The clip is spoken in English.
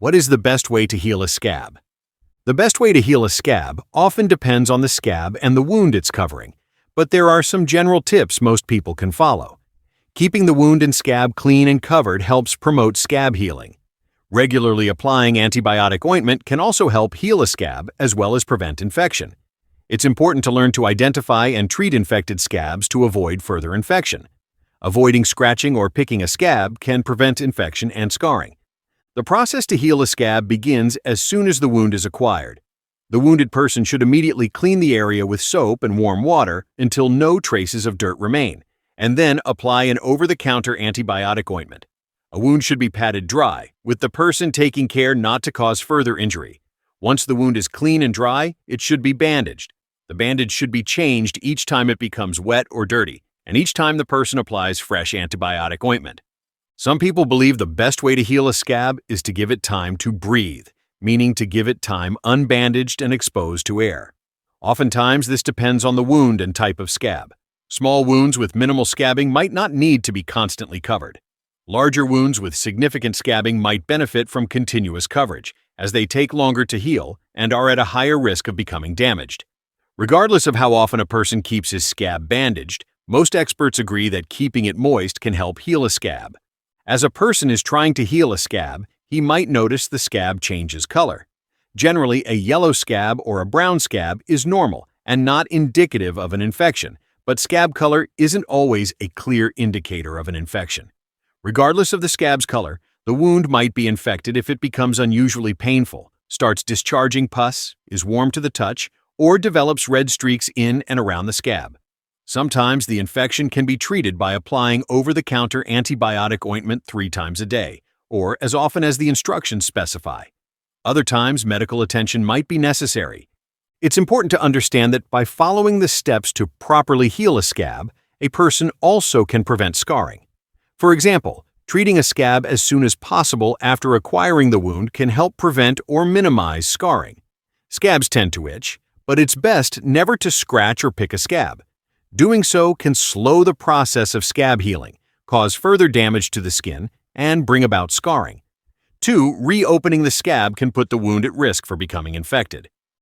What is the best way to heal a scab? The best way to heal a scab often depends on the scab and the wound it's covering, but there are some general tips most people can follow. Keeping the wound and scab clean and covered helps promote scab healing. Regularly applying antibiotic ointment can also help heal a scab as well as prevent infection. It's important to learn to identify and treat infected scabs to avoid further infection. Avoiding scratching or picking a scab can prevent infection and scarring. The process to heal a scab begins as soon as the wound is acquired. The wounded person should immediately clean the area with soap and warm water until no traces of dirt remain, and then apply an over-the-counter antibiotic ointment. A wound should be patted dry, with the person taking care not to cause further injury. Once the wound is clean and dry, it should be bandaged. The bandage should be changed each time it becomes wet or dirty, and each time the person applies fresh antibiotic ointment. Some people believe the best way to heal a scab is to give it time to breathe, meaning to give it time unbandaged and exposed to air. Oftentimes, this depends on the wound and type of scab. Small wounds with minimal scabbing might not need to be constantly covered. Larger wounds with significant scabbing might benefit from continuous coverage, as they take longer to heal and are at a higher risk of becoming damaged. Regardless of how often a person keeps his scab bandaged, most experts agree that keeping it moist can help heal a scab. As a person is trying to heal a scab, he might notice the scab changes color. Generally, a yellow scab or a brown scab is normal and not indicative of an infection, but scab color isn't always a clear indicator of an infection. Regardless of the scab's color, the wound might be infected if it becomes unusually painful, starts discharging pus, is warm to the touch, or develops red streaks in and around the scab. Sometimes the infection can be treated by applying over-the-counter antibiotic ointment 3 times a day, or as often as the instructions specify. Other times, medical attention might be necessary. It's important to understand that by following the steps to properly heal a scab, a person also can prevent scarring. For example, treating a scab as soon as possible after acquiring the wound can help prevent or minimize scarring. Scabs tend to itch, but it's best never to scratch or pick a scab. Doing so can slow the process of scab healing, cause further damage to the skin, and bring about scarring. 2. Reopening the scab can put the wound at risk for becoming infected.